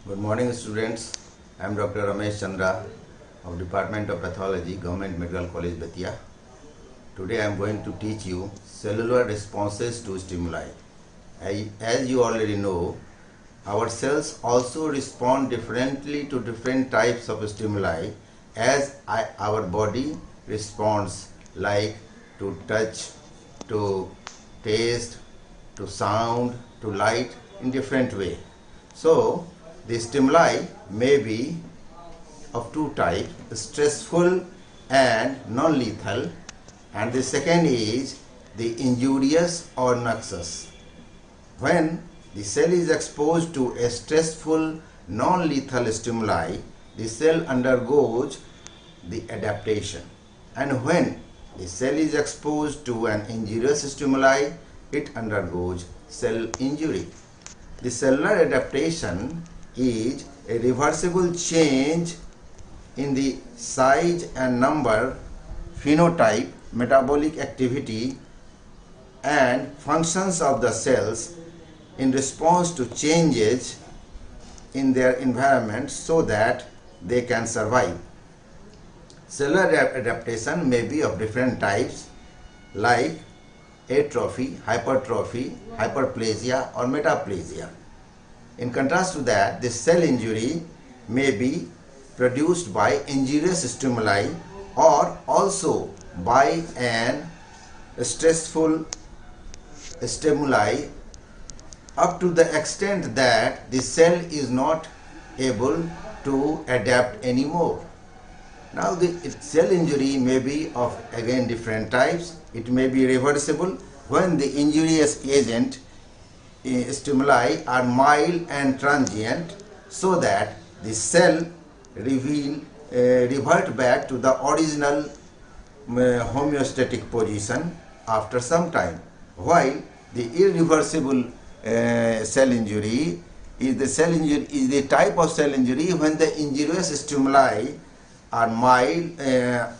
Good morning, students. I am Dr. Ramesh Chandra of Department of Pathology, Government Medical College, Betia. Today I am going to teach you cellular responses to stimuli. As you already know, our cells also respond differently to different types of stimuli as our body responds, like to touch, to taste, to sound, to light in different way. So the stimuli may be of two types, stressful and non-lethal, and the second is the injurious or noxious. When the cell is exposed to a stressful non-lethal stimuli, the cell undergoes the adaptation, and when the cell is exposed to an injurious stimuli, it undergoes cell injury. The cellular adaptation is a reversible change in the size and number, phenotype, metabolic activity, and functions of the cells in response to changes in their environment so that they can survive. Cellular adaptation may be of different types like atrophy, hypertrophy, hyperplasia, or metaplasia. In contrast to that, the cell injury may be produced by injurious stimuli or also by an stressful stimuli up to the extent that the cell is not able to adapt anymore. Now the cell injury may be of again different types. It may be reversible when the injurious agent stimuli are mild and transient, so that the cell revert back to the original homeostatic position after some time, while the irreversible cell injury is the type of cell injury when the injurious stimuli are mild,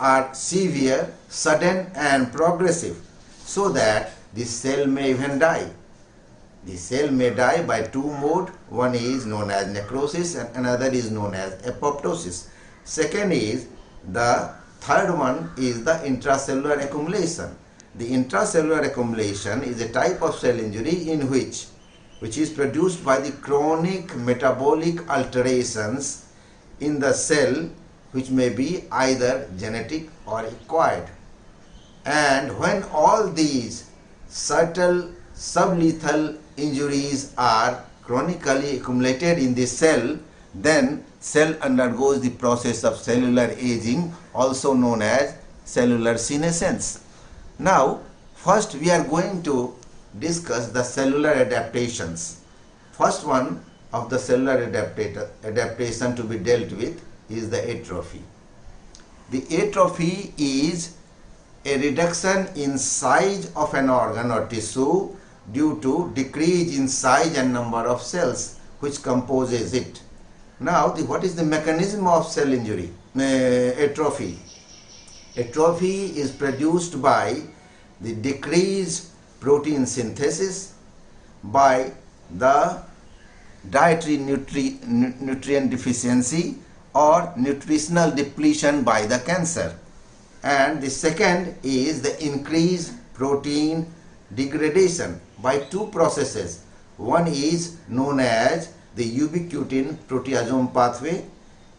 are severe, sudden and progressive, so that the cell may even die. The cell may die by two modes. One is known as necrosis and another is known as apoptosis. The third one is the intracellular accumulation. The intracellular accumulation is a type of cell injury in which is produced by the chronic metabolic alterations in the cell, which may be either genetic or acquired. And when all these subtle sublethal injuries are chronically accumulated in the cell, then cell undergoes the process of cellular aging, also known as cellular senescence. Now, first we are going to discuss the cellular adaptations. First one of the cellular adaptation to be dealt with is the atrophy. The atrophy is a reduction in size of an organ or tissue due to decrease in size and number of cells which composes it. Now, what is the mechanism of cell injury? Atrophy. Atrophy is produced by the decreased protein synthesis, by the dietary nutrient deficiency or nutritional depletion by the cancer. And the second is the increased protein degradation by two processes. One is known as the ubiquitin proteasome pathway,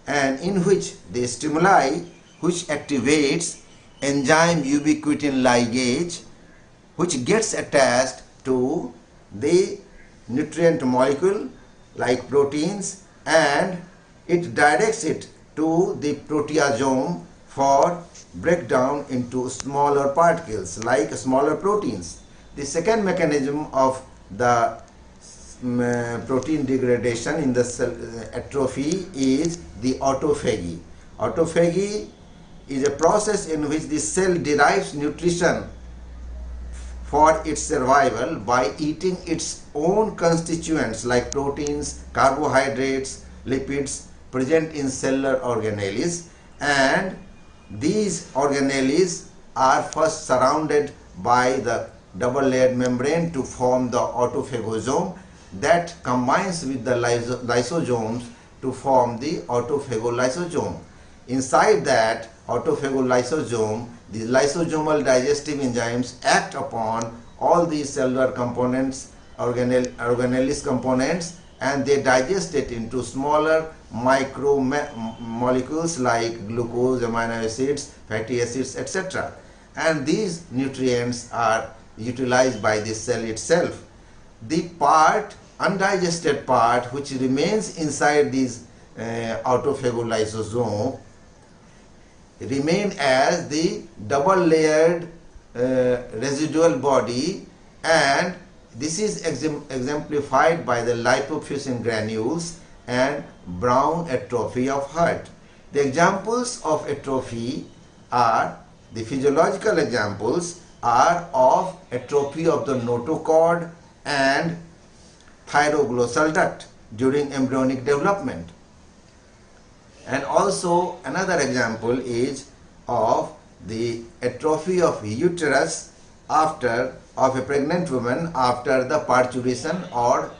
and in which the stimuli which activates enzyme ubiquitin ligase, which gets attached to the nutrient molecule like proteins, and it directs it to the proteasome for breakdown into smaller particles like smaller proteins. The second mechanism of the protein degradation in the cell atrophy is the autophagy. Autophagy is a process in which the cell derives nutrition for its survival by eating its own constituents like proteins, carbohydrates, lipids present in cellular organelles, and these organelles are first surrounded by the double layered membrane to form the autophagosome, that combines with the lysosomes to form the autophagolysosome. Inside that autophagolysosome, the lysosomal digestive enzymes act upon all these cellular components, organelles components, and they digest it into smaller micro molecules like glucose, amino acids, fatty acids, etc. And these nutrients are utilized by the cell itself. The undigested part which remains inside these autophagolysosome remain as the double layered residual body, and this is exemplified by the lipofuscin granules and brown atrophy of heart. The examples of atrophy are, the physiological examples are of atrophy of the notochord and thyroglossal duct during embryonic development. And also another example is of the atrophy of uterus of a pregnant woman after the parturition or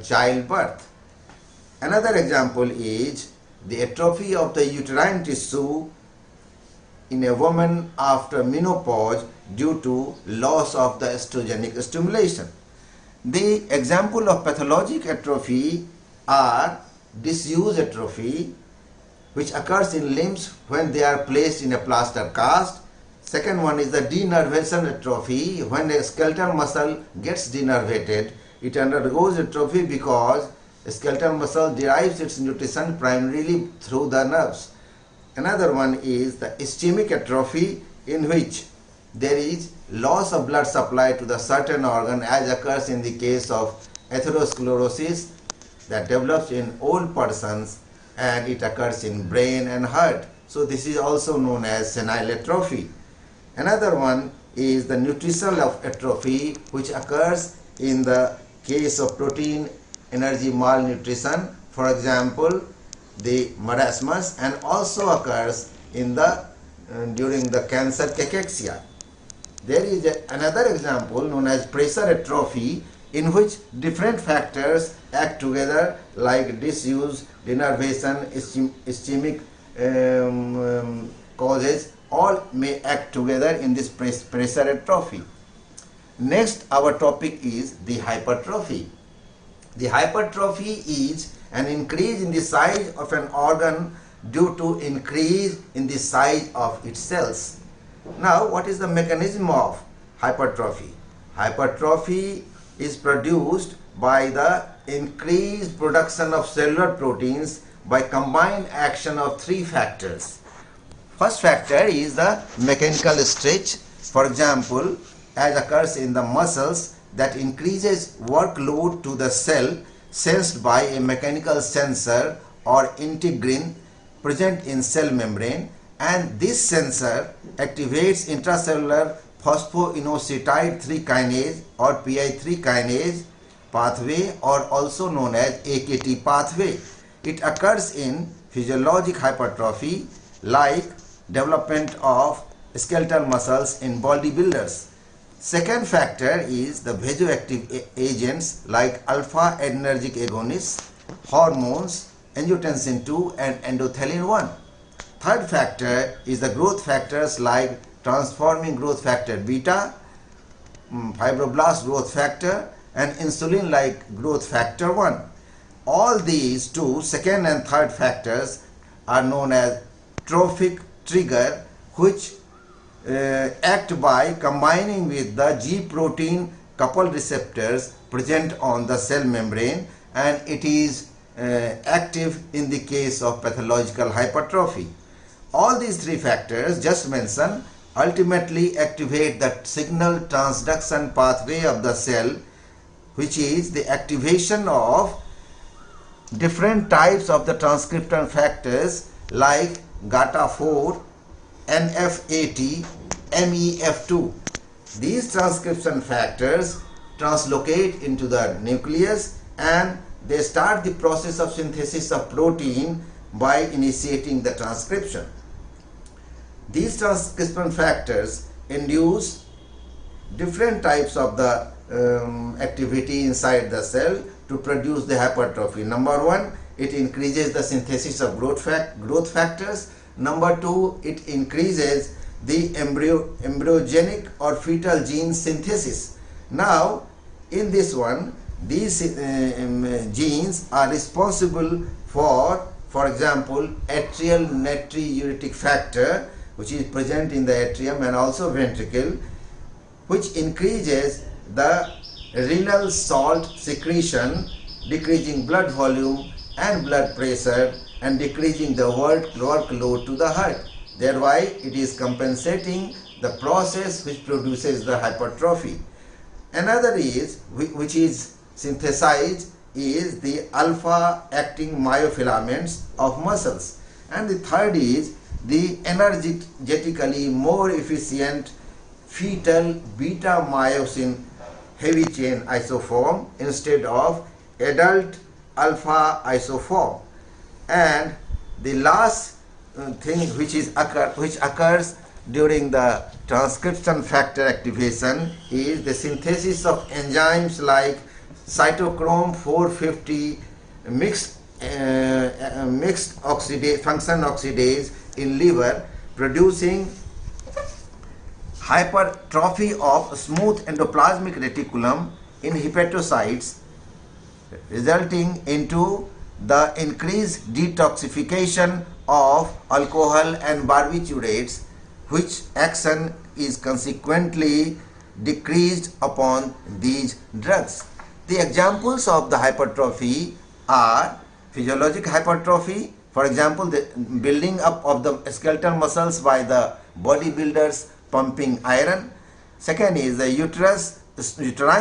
childbirth. Another example is the atrophy of the uterine tissue in a woman after menopause due to loss of the estrogenic stimulation. The example of pathologic atrophy are disuse atrophy, which occurs in limbs when they are placed in a plaster cast. Second one is the denervation atrophy. When a skeletal muscle gets denervated, it undergoes atrophy because the skeletal muscle derives its nutrition primarily through the nerves. Another one is the ischemic atrophy, in which there is loss of blood supply to the certain organ, as occurs in the case of atherosclerosis that develops in old persons, and it occurs in brain and heart. So this is also known as senile atrophy. Another one is the nutritional atrophy, which occurs in the case of protein energy malnutrition, for example the marasmus, and also occurs in the during the cancer cachexia. There is another example known as pressure atrophy, in which different factors act together like disuse, denervation, ischemic causes, all may act together in this pressure atrophy. Next, our topic is the hypertrophy. The hypertrophy is an increase in the size of an organ due to increase in the size of its cells. Now, what is the mechanism of hypertrophy? Hypertrophy is produced by the increased production of cellular proteins by combined action of three factors. First factor is the mechanical stretch, for example, as occurs in the muscles, that increases workload to the cell sensed by a mechanical sensor or integrin present in cell membrane, and this sensor activates intracellular phosphoinositide 3 kinase or PI3 kinase pathway, or also known as AKT pathway. It occurs in physiologic hypertrophy like development of skeletal muscles in bodybuilders. Second factor is the vasoactive agents like alpha adrenergic agonists, hormones, angiotensin II and endothelin 1. Third factor is the growth factors like transforming growth factor beta, fibroblast growth factor, and insulin like growth factor 1. All these two, second and third factors, are known as trophic trigger, which act by combining with the G protein coupled receptors present on the cell membrane, and it is active in the case of pathological hypertrophy. All these three factors just mentioned ultimately activate the signal transduction pathway of the cell, which is the activation of different types of the transcription factors like GATA4, NF80, MEF2. These transcription factors translocate into the nucleus and they start the process of synthesis of protein by initiating the transcription. These transcription factors induce different types of the activity inside the cell to produce the hypertrophy. Number one, it increases the synthesis of growth factors. Number two, it increases the embryogenic or fetal gene synthesis. Now, in this one, these genes are responsible for example, atrial natriuretic factor, which is present in the atrium and also ventricle, which increases the renal salt secretion, decreasing blood volume and blood pressure and decreasing the workload to the heart. Thereby, it is compensating the process which produces the hypertrophy. Another is, which is synthesized, is the alpha acting myofilaments of muscles. And the third is the energetically more efficient fetal beta myosin heavy chain isoform instead of adult alpha isoform. And the last thing which occurs during the transcription factor activation is the synthesis of enzymes like cytochrome 450 mixed function oxidase in liver, producing hypertrophy of smooth endoplasmic reticulum in hepatocytes, resulting into the increased detoxification of alcohol and barbiturates, which action is consequently decreased upon these drugs. The examples of the hypertrophy are physiologic hypertrophy, for example, the building up of the skeletal muscles by the bodybuilders pumping iron. Second is the uterine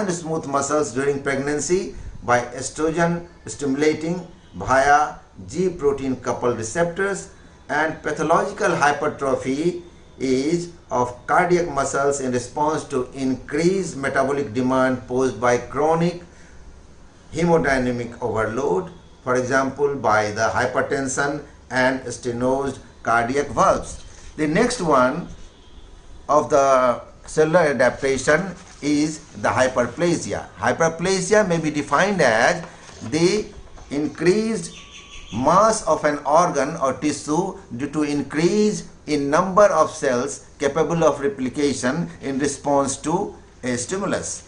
smooth muscles during pregnancy by estrogen stimulating via G protein coupled receptors. And pathological hypertrophy is of cardiac muscles in response to increased metabolic demand posed by chronic hemodynamic overload, for example by the hypertension and stenosed cardiac valves. The next one of the cellular adaptation is the hyperplasia. Hyperplasia may be defined as the increased mass of an organ or tissue due to increase in number of cells capable of replication in response to a stimulus.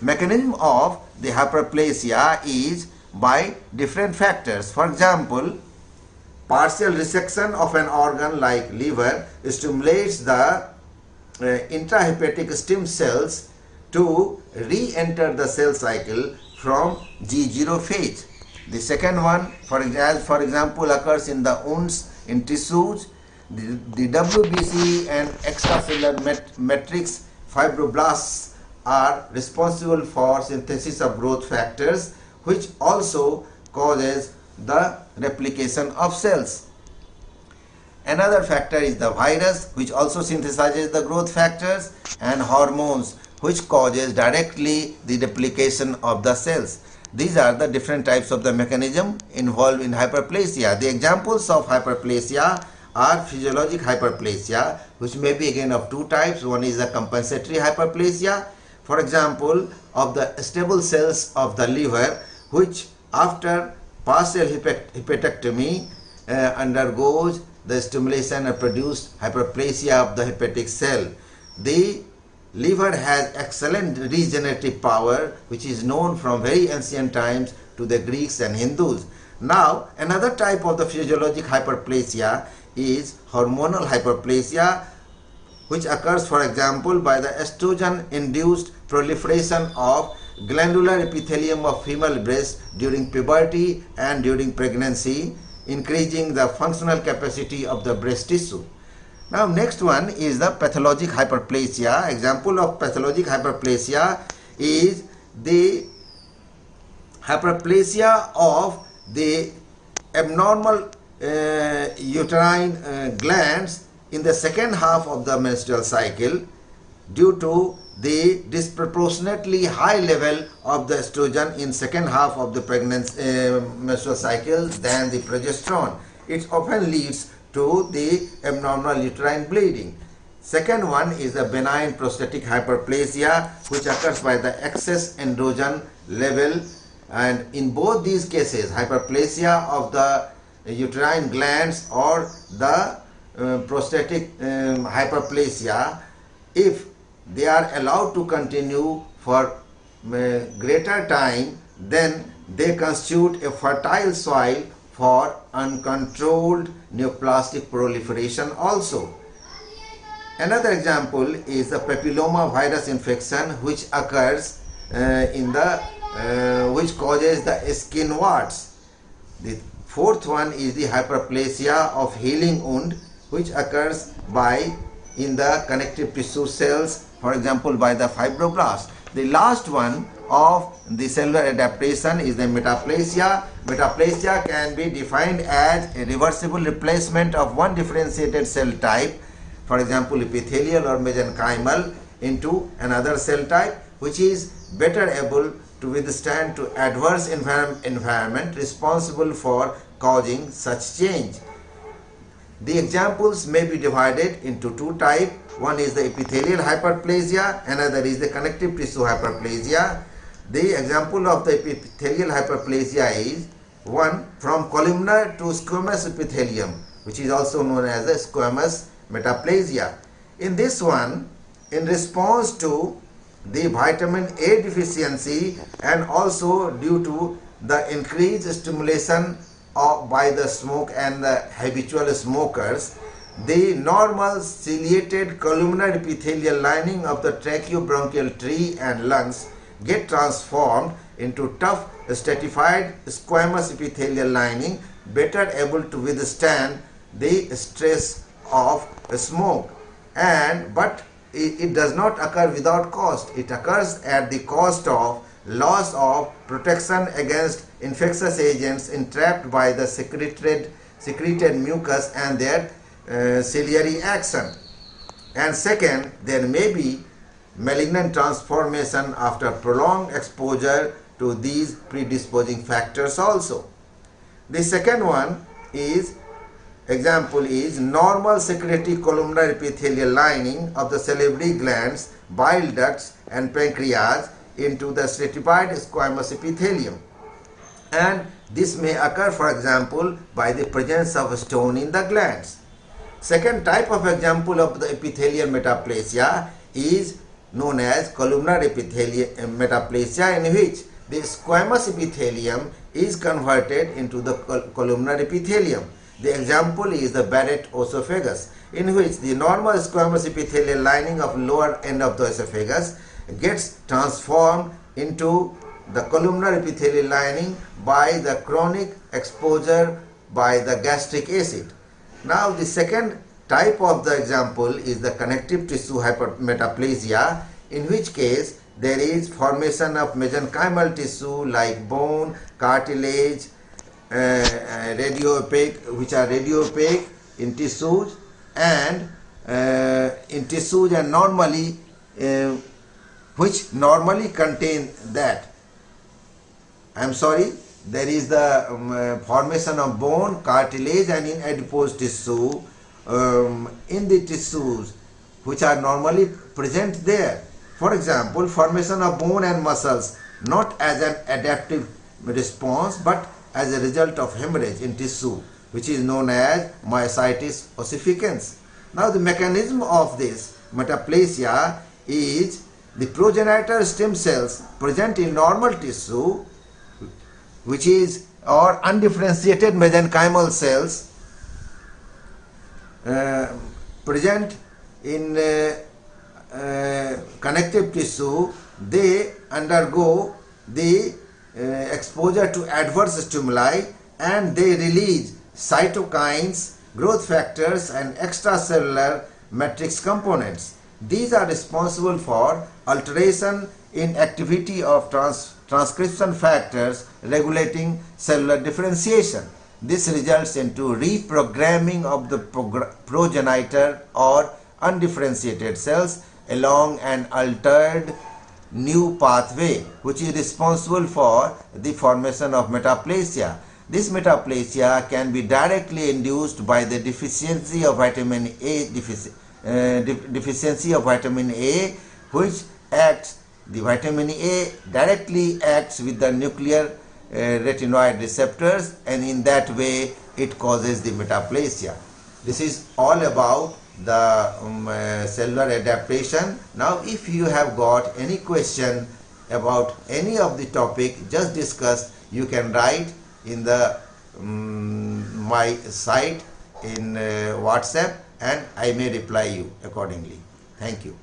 Mechanism of the hyperplasia is by different factors. For example, partial resection of an organ like liver stimulates the intrahepatic stem cells to re-enter the cell cycle from G0 phase. The second one, for example, occurs in the wounds in tissues. The WBC and extracellular matrix fibroblasts are responsible for synthesis of growth factors, which also causes the replication of cells. Another factor is the virus, which also synthesizes the growth factors, and hormones, which causes directly the replication of the cells. These are the different types of the mechanism involved in hyperplasia. The examples of hyperplasia are physiologic hyperplasia, which may be again of two types. One is the compensatory hyperplasia, for example, of the stable cells of the liver, which after partial hepatectomy undergoes the stimulation and produced hyperplasia of the hepatic cell. The liver has excellent regenerative power, which is known from very ancient times to the Greeks and Hindus. Now, another type of the physiologic hyperplasia is hormonal hyperplasia, which occurs, for example, by the estrogen-induced proliferation of glandular epithelium of female breast during puberty and during pregnancy, increasing the functional capacity of the breast tissue. Now, next one is the pathologic hyperplasia. Example of pathologic hyperplasia is the hyperplasia of the abnormal uterine glands in the second half of the menstrual cycle due to the disproportionately high level of the estrogen in second half of the pregnancy menstrual cycle than the progesterone. It often leads to the abnormal uterine bleeding. Second one is the benign prostatic hyperplasia, which occurs by the excess androgen level, and in both these cases hyperplasia of the uterine glands or the prostatic hyperplasia, if they are allowed to continue for greater time, then they constitute a fertile soil for uncontrolled neoplastic proliferation also. Another example is the papilloma virus infection, which occurs which causes the skin warts. The fourth one is the hyperplasia of healing wound, which occurs by in the connective tissue cells, for example by the fibroblast. The last one of the cellular adaptation is the metaplasia. Metaplasia can be defined as a reversible replacement of one differentiated cell type, for example epithelial or mesenchymal, into another cell type which is better able to withstand to adverse environment responsible for causing such change. The examples may be divided into two types. One is the epithelial hyperplasia, another is the connective tissue hyperplasia. The example of the epithelial hyperplasia is one from columnar to squamous epithelium, which is also known as the squamous metaplasia. In this one, in response to the vitamin A deficiency and also due to the increased stimulation by the smoke and the habitual smokers, the normal ciliated columnar epithelial lining of the tracheobronchial tree and lungs get transformed into tough stratified squamous epithelial lining, better able to withstand the stress of smoke. But it does not occur without cost. It occurs at the cost of loss of protection against infectious agents entrapped by the secreted mucus and their ciliary action. And second, there may be malignant transformation after prolonged exposure to these predisposing factors also. The second one is example is normal secretory columnar epithelial lining of the salivary glands, bile ducts and pancreas into the stratified squamous epithelium. And this may occur, for example, by the presence of stone in the glands. Second type of example of the epithelial metaplasia is known as columnar epithelial metaplasia, in which the squamous epithelium is converted into the columnar epithelium. The example is the Barrett esophagus, in which the normal squamous epithelial lining of lower end of the esophagus gets transformed into the columnar epithelial lining by the chronic exposure by the gastric acid. Now the second type of the example is the connective tissue hypermetaplasia, in which case there is formation of mesenchymal tissue like bone, cartilage, radiopaque, which are radiopaque in tissues and normally which normally contain that. There is the formation of bone, cartilage and in adipose tissue in the tissues which are normally present there. For example, formation of bone and muscles not as an adaptive response but as a result of hemorrhage in tissue, which is known as myositis ossificans. Now the mechanism of this metaplasia is the progenitor stem cells present in normal tissue, which is or undifferentiated mesenchymal cells present in connective tissue. They undergo the exposure to adverse stimuli and they release cytokines, growth factors and extracellular matrix components. These are responsible for alteration in activity of transcription factors regulating cellular differentiation. This results into reprogramming of the progenitor or undifferentiated cells along an altered new pathway, which is responsible for the formation of metaplasia. This metaplasia can be directly induced by the deficiency of vitamin A deficiency of vitamin A, which acts, the vitamin A directly acts with the nuclear retinoid receptors, and in that way it causes the metaplasia. This is all about the cellular adaptation. Now if you have got any question about any of the topic just discussed, you can write in the my site in WhatsApp, and I may reply you accordingly. Thank you.